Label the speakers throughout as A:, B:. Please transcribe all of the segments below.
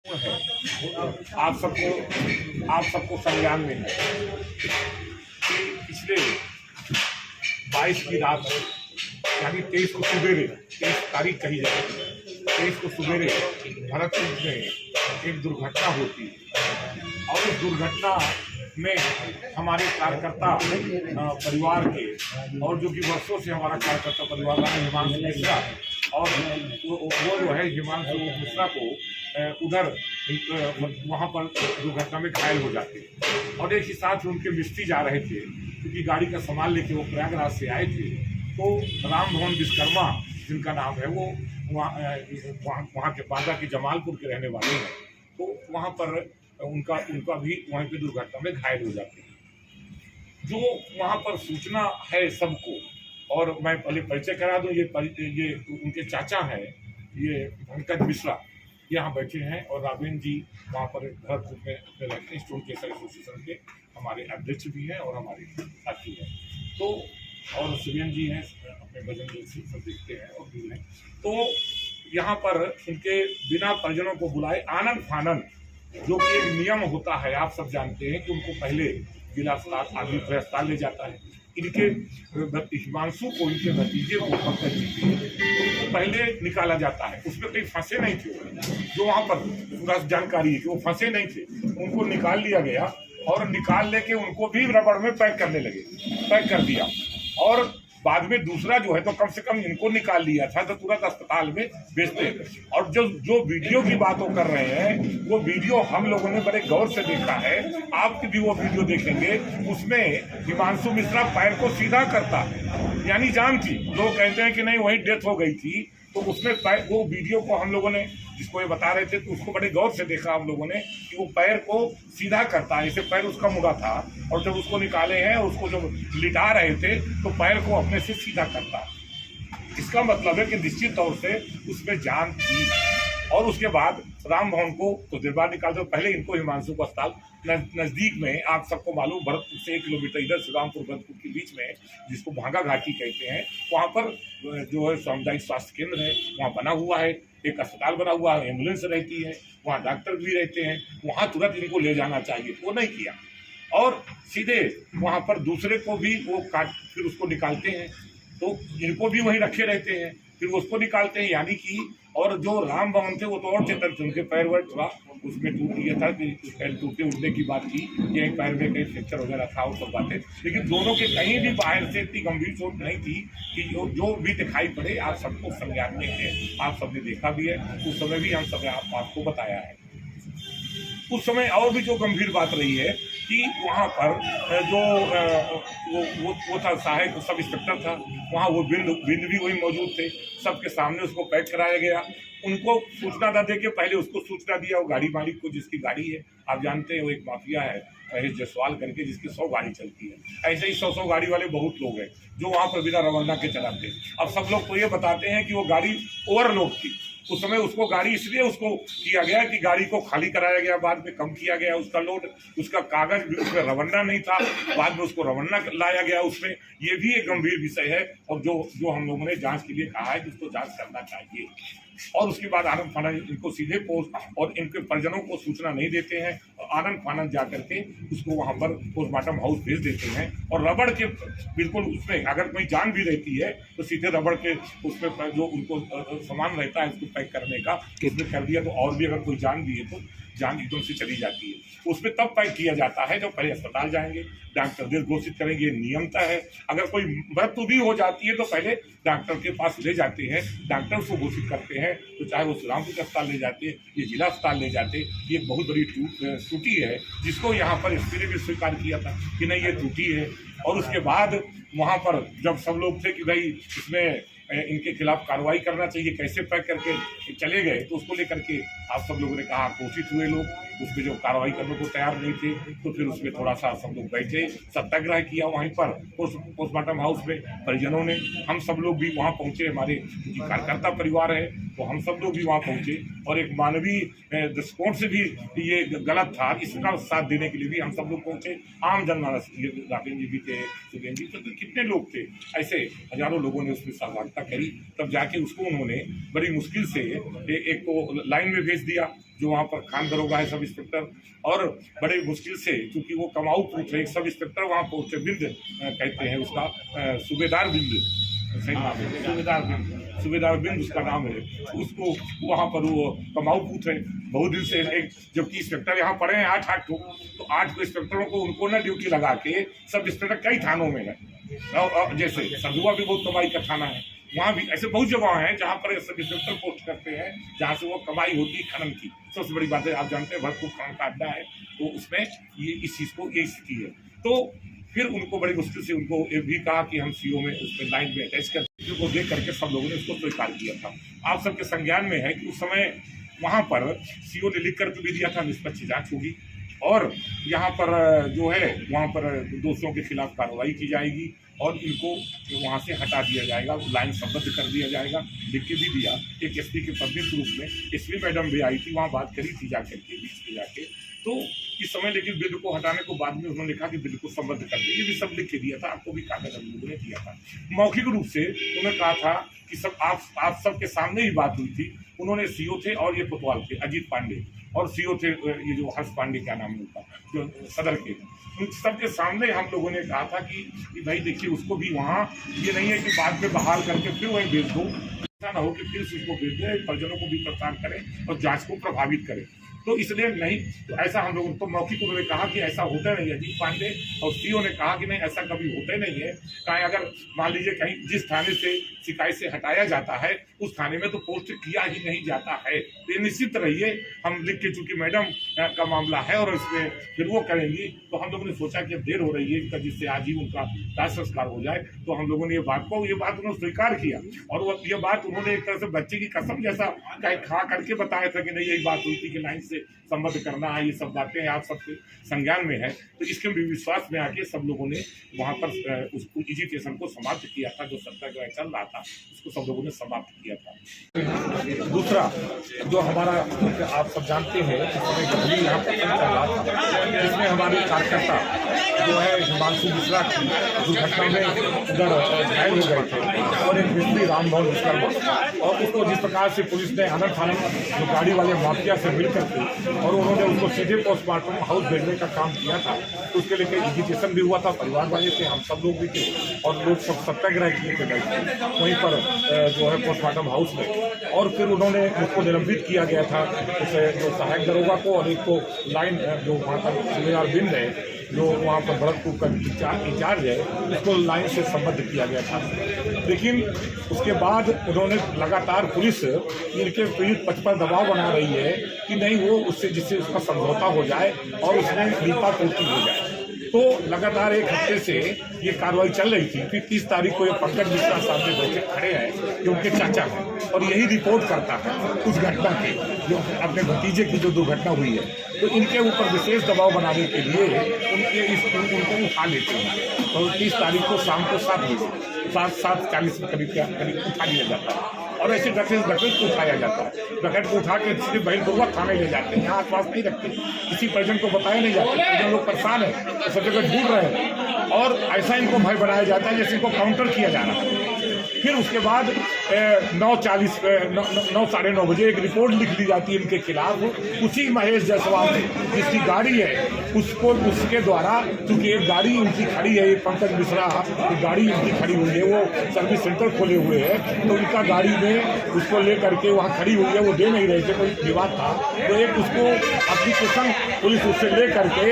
A: है आप सबको संज्ञान में है कि पिछले 22 की रात यानी 23 को सुबेरे 23 तारीख कही जाए 23 को सुबेरे भरतपुर में एक दुर्घटना होती है और उस दुर्घटना में हमारे कार्यकर्ता परिवार के और जो कि वर्षों से हमारा कार्यकर्ता परिवार रहा है हिमांशु मिश्रा और वो जो है हिमांशु मिश्रा को उधर वहाँ पर दुर्घटना में घायल हो जाते हैं और एक ही साथ उनके मिस्त्री जा रहे थे क्योंकि गाड़ी का सामान लेके वो प्रयागराज से आए थे। तो राम भवन विश्वकर्मा जिनका नाम है वो वहाँ के बांदा के जमालपुर के रहने वाले हैं। तो वहाँ पर उनका भी वहीं पे दुर्घटना में घायल हो जाते हैं। जो वहाँ पर सूचना है सबको और मैं पहले परिचय करा दूं, ये उनके चाचा हैं, ये पंकज मिश्रा यहाँ बैठे हैं और राघवेंद्र जी वहाँ पर भरतपुर में अपने रहते हैं। स्टोन केसर एसोसिएशन के हमारे अध्यक्ष भी हैं और हमारे साथी हैं। तो और सुरेंद्र जी हैं, अपने भजन सब देखते हैं और भी हैं। तो यहाँ पर उनके बिना परिजनों को बुलाए आनंद फानंद जो कि एक नियम होता है, आप सब जानते हैं कि उनको पहले जिला अस्पताल आदमी अस्पताल ले जाता है। इनके हिमांशु को, इनके भतीजे को, पंकज जी को पहले निकाला जाता है। उसमें कहीं फंसे नहीं थे, जो वहाँ पर पूरा जानकारी है कि वो फंसे नहीं थे। उनको निकाल लिया गया और निकाल लेके उनको भी रबड़ में पैक करने लगे, पैक कर दिया। और बाद में दूसरा जो है तो कम से कम इनको निकाल लिया था तो तुरंत अस्पताल में भेजते हैं। और जो वीडियो की बात वो कर रहे हैं वो वीडियो हम लोगों ने बड़े गौर से देखा है, आप भी वो वीडियो देखेंगे। उसमें हिमांशु मिश्रा पैर को सीधा करता है, यानी जान थी। लोग कहते हैं कि नहीं वही डेथ हो गई थी, तो उसमें वो वीडियो को हम लोगों ने जिसको ये बता रहे थे तो उसको बड़े गौर से देखा हम लोगों ने कि वो पैर को सीधा करता है। ऐसे पैर उसका मुड़ा था और जब उसको निकाले हैं उसको जब लिटा रहे थे तो पैर को अपने से सीधा करता है। इसका मतलब है कि निश्चित तौर से उसमें जान थी। और उसके बाद राम भवन को कुछ देर बाद निकालते पहले इनको हिमांशु को अस्पताल नज़दीक में, आप सबको मालूम भरतपुर से 1 किलोमीटर इधर श्रीरामपुर भरतपुर के बीच में जिसको भांगा घाटी कहते हैं, वहाँ पर जो है सामुदायिक स्वास्थ्य केंद्र है, वहाँ बना हुआ है, एक अस्पताल बना हुआ है, एम्बुलेंस रहती है, वहाँ डॉक्टर भी रहते हैं। वहाँ तुरंत इनको ले जाना चाहिए, वो नहीं किया और सीधे वहाँ पर दूसरे को भी वो फिर उसको निकालते हैं। तो इनको भी वहीं रखे रहते हैं, फिर उसको निकालते हैं। यानी कि और जो राम भवन थे वो तो और चेतन थे, उनके पैर वैर थोड़ा उसमें टूट गया था कि पैर टूटे उठने की बात की, यही पैर में कहीं फ्रैक्चर वगैरह था वो सब बातें। लेकिन दोनों के कहीं भी बाहर से इतनी गंभीर चोट नहीं थी कि जो भी दिखाई पड़े आप सबको संज्ञान में है, आप सबने देखा भी है। उस समय भी हम सब आपको बताया है। उस समय और भी जो गंभीर बात रही है कि वहाँ पर जो वो था सहायक सब इंस्पेक्टर था, वहाँ वो बिंद भी वही मौजूद थे। सबके सामने उसको पैक कराया गया। उनको सूचना न दे के पहले उसको सूचना दिया वो गाड़ी मालिक को, जिसकी गाड़ी है आप जानते हैं वो एक माफिया है महेश जायसवाल करके, जिसकी 100 गाड़ी चलती है। ऐसे ही 100 गाड़ी वाले बहुत लोग हैं जो वहाँ पर बिना रवाना के चलाते हैं। अब सब लोग तो ये बताते हैं कि वो गाड़ी ओवरलोड थी। उस समय उसको गाड़ी इसलिए उसको किया गया कि गाड़ी को खाली कराया गया, बाद में कम किया गया उसका लोड, उसका कागज भी उसमें रवन्ना नहीं था, बाद में उसको रवन्ना लाया गया उसमें। ये भी एक गंभीर विषय है और जो हम लोगों ने जांच के लिए कहा है कि उसको जांच करना चाहिए। और उसके बाद आनंद फानंद इनको सीधे पोस्ट और इनके परिजनों को सूचना नहीं देते हैं, आनंद फानंद जा करके उसको वहाँ पर पोस्टमार्टम हाउस भेज देते हैं। और रबड़ के बिल्कुल उसमें अगर कोई जान भी रहती है तो सीधे रबड़ के उसमें जो उनको सामान रहता है उसको पैक करने का उसमें कर दिया। तो और भी अगर कोई जान भी है तो जान एकदम से चली जाती है। उसमें तब पैक किया जाता है जब पहले अस्पताल जाएंगे, डॉक्टर निर्देश घोषित करेंगे, नियमता है। अगर कोई मृत्यु भी हो जाती है तो पहले डॉक्टर के पास ले जाते हैं, डॉक्टर उसको घोषित करते हैं। तो चाहे वो श्रीरामपुर अस्पताल ले जाते हैं, ये जिला अस्पताल ले जाते, ये बहुत बड़ी त्रुटि है जिसको यहाँ पर एसपी ने भी स्वीकार किया था कि नहीं ये त्रुटि है। और उसके बाद वहाँ पर जब सब लोग थे कि भाई इसमें इनके खिलाफ कार्रवाई करना चाहिए, कैसे पैक करके चले गए, तो उसको लेकर के आप सब लोगों ने कहा, कोशिश हुए लोग उसमें जो कार्रवाई करने को तैयार नहीं थे। तो फिर उसमें थोड़ा सा सब लोग बैठे, सत्याग्रह किया वहीं पर पोस्टमार्टम हाउस में। परिजनों ने, हम सब लोग भी वहाँ पहुँचे, हमारे कार्यकर्ता परिवार है तो हम सब लोग भी वहाँ पहुँचे। और एक मानवीय दृष्टिकोण से भी ये गलत था, इसका साथ देने के लिए भी हम सब लोग पहुँचे। आम जनमानस, राकेश जी भी थे, सुरेंद्र जी, तो कितने लोग थे, ऐसे हजारों लोगों ने उसमें सहभागिता करी। तब जाके उसको उन्होंने बड़ी मुश्किल से एक को लाइन में भेज दिया जो वहाँ पर खान दरोगा है सब इंस्पेक्टर, और बड़े मुश्किल से, क्योंकि वो कमाऊ पूछ रहे, सब इंस्पेक्टर वहाँ पहुँचे, बिंद कहते हैं उसका, सूबेदार बिंद, सही नाम है, सूबेदार बिंद उसका नाम है। उसको वहाँ पर वो कमाऊ पूछ रहे बहुत दिन से, एक जबकि इंस्पेक्टर यहाँ पड़े हैं 8 को, तो 8 को इंस्पेक्टरों को उनको ना ड्यूटी लगा के सब इंस्पेक्टर कई थानों में है, जैसे सरदुआ भी बहुत कमाई का थाना है, वहाँ भी ऐसे बहुत जगह हैं जहाँ पर सब इंस्पेक्टर पोस्ट करते हैं, जहाँ से वो कमाई होती है खनन की। सबसे बड़ी बात है, आप जानते हैं भरतपुर खनन का अड्डा है, तो उसमें ये इस चीज़ को ये स्थिति है। तो फिर उनको बड़ी मुश्किल से उनको ये भी कहा कि हम सीओ में उसमें लाइन में अटैच करके, को देख करके सब लोगों ने उसको स्वीकार किया था। आप सबके संज्ञान में है कि उस समय वहाँ पर सीओ ने लिख करके भी दिया था निष्पक्ष जांच होगी, और यहाँ पर जो है वहाँ पर दोषियों के खिलाफ कार्रवाई की जाएगी और इनको वहाँ से हटा दिया जाएगा, लाइन संबद्ध कर दिया जाएगा। लिख के भी दिया, एक एसपी के पब्लिक रूप में एसपी मैडम भी आई थी, वहाँ बात करी थी जाकर के बीच में जाके, तो इस समय लेकिन बिल को हटाने को बाद में उन्होंने कहा कि बिल को संबद्ध कर दें, ये भी सब लिख के दिया था, आपको भी कागज हम लोगों ने दिया था। मौखिक रूप से उन्होंने कहा था कि सब आप सबके सामने ही बात हुई थी। उन्होंने सीओ थे और ये कोतवाल थे अजीत पांडे, और सीओ थे ये जो हर्ष पांडे, क्या नाम है उनका, जो सदर के, उन सबके सामने हम लोगों ने कहा था कि भाई देखिए उसको भी वहाँ, ये नहीं है कि बाद में बहाल करके फिर वहीं भेज दो, ऐसा ना हो कि फिर उसको भेज दें, परिजनों को भी परेशान करें और जांच को प्रभावित करें। तो इसलिए नहीं, तो ऐसा हम लोगों तो मौखिक उन्होंने कहा कि ऐसा होता नहीं है। अजीत पांडे और सीओ ने कहा कि नहीं ऐसा कभी होता ही नहीं है, कहीं अगर मान लीजिए कहीं जिस थाने से शिकायत से हटाया जाता है उस थाने में तो पोस्ट किया ही नहीं जाता है। तो ये निश्चित रहिए, हम लिख के, चूंकि मैडम का मामला है और इसमें फिर वो करेंगी, तो हम लोगों ने सोचा कि अब देर हो रही है जिससे आज ही उनका दाह संस्कार हो जाए, तो हम लोगों ने ये बात उन्होंने स्वीकार किया। और वो ये बात उन्होंने एक तरह से बच्चे की कसम जैसा खा करके बताया था कि नहीं यही बात हुई थी कि लाइन से संबद्ध करना है, ये सब बातें आप सबके संज्ञान में है। तो इसके विश्वास में आके सब लोगों ने वहाँ पर उस एजिटेशन को समाप्त किया था, जो सत्याग्रह चल रहा था उसको सब लोगों ने समाप्त किया था। दूसरा जो हमारा, आप सब जानते हैं इस समय गंभीर यहाँ पर चल रहा था, जिसमें हमारे कार्यकर्ता जो है हिमांशु मिश्रा की दुर्घटना में उधर घायल हो गए थे, और एक मिस्त्री रामभवन विश्वकर्मा, और उसको जिस प्रकार से पुलिस ने आनंद थाना जो गाड़ी वाले माफिया से मिलकर के और उन्होंने उसको सीधे पोस्टमार्टम हाउस भेजने का काम किया था, तो उसके लेकर एजिटेशन भी हुआ था, परिवार वाले थे, हम सब लोग भी थे, और लोग सब सत्याग्रह किए थे वहीं पर जो है पोस्टमार्टम हाउस में। और फिर उन्होंने उसको निलंबित किया गया था, उसे जो सहायक दरोगा को, और एक को लाइन जो वहाँ का सूबेदार बिंद है जो वहाँ पर भरतपुर का इंचार्ज है, उसको लाइन से संबद्ध किया गया था। लेकिन उसके बाद उन्होंने लगातार पुलिस इनके पीड़ित पक्ष पर दबाव बना रही है कि नहीं वो उससे, जिससे उसका समझौता हो जाए और उसमें लीपा पोती हो जाए। तो लगातार एक हफ्ते से ये कार्रवाई चल रही थी। फिर 30 तारीख को ये पंकज मिश्रा सामने बैठे खड़े हैं, जो उनके चाचा हैं, और यही रिपोर्ट करता है उस घटना की, जो अपने भतीजे की जो दुर्घटना हुई है। तो इनके ऊपर विशेष दबाव बनाने के लिए उनको उठा लेते हैं। तो 30 तारीख को शाम को 7:40 करीब उठा लिया जाता है, और ऐसे डकैत को उठाया जाता है। डकैत को उठा के सिर्फ बहिर्पूर्वक थाने ले जाते हैं, यहाँ आसपास नहीं रखते, किसी परिजन को बताया नहीं जाता। परिजन लोग परेशान है, तो सब जगह ढूंढ रहे हैं, और ऐसा इनको भय बनाया जाता है जैसे इनको काउंटर किया जा रहा है। फिर उसके बाद 9 साढ़े 9 बजे एक रिपोर्ट लिख दी जाती है इनके खिलाफ, उसी महेश जायसवाल जिसकी गाड़ी है उसको, उसके द्वारा, क्योंकि एक गाड़ी इनकी खड़ी है, एक पंकज मिश्रा की गाड़ी इनकी खड़ी हुई है, वो सर्विस सेंटर खोले हुए है, तो उनका गाड़ी में उसको ले करके वहाँ खड़ी हुई है, वो दे नहीं रहे थे, कोई विवाद था, तो एक उसको एप्लीकेशन पुलिस उससे ले करके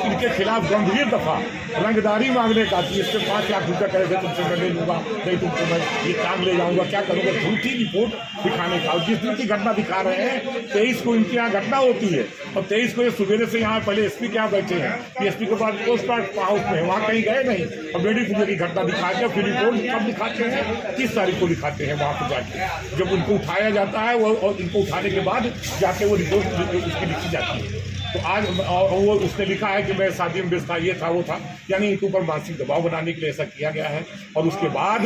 A: इनके खिलाफ गंभीर दफा रंगदारी मांगने का थी। इसके 5 लाख रुपये करे थे, तुमसे मैं ले लूँगा, नहीं तुमको मैं ये काम ले जाऊँगा, क्या करूँगा, झूठी रिपोर्ट दिखाने का। और जिस दिन की घटना दिखा रहे हैं 23 को इनके यहाँ घटना होती है, और 23 को ये सुबह से यहाँ पहले एसपी के यहाँ बैठे हैं, एसपी के बाद पोस्टमार्टम हाउस में, वहाँ कहीं गए नहीं, और बेटी पूजे की घटना दिखा के फिर रिपोर्ट कब दिखाते हैं, 30 तारीख को दिखाते हैं वहाँ पर जाके, जब उनको उठाया जाता है वो, और इनको उठाने के बाद जाके वो रिपोर्ट उसकी लिखी जाती है। तो आज वो उसने लिखा है कि मैं शादी में व्यस्त था, ये था वो था, यानी इनके ऊपर मानसिक दबाव बनाने के लिए ऐसा किया गया है। और उसके बाद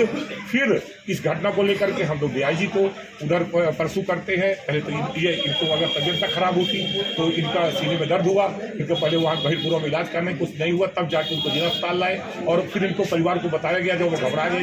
A: फिर इस घटना को लेकर के हम लोग डीआईजी को उधर परसू करते हैं। पहले तो इनको अगर तबीयत खराब होती तो इनका सीने में दर्द हुआ, इनको पहले वहाँ बहिर्पुरा में इलाज करने कुछ नहीं हुआ, तब जाके उनको जिला अस्पताल लाए, और फिर इनको परिवार को बताया गया, जब वो घबरा गए।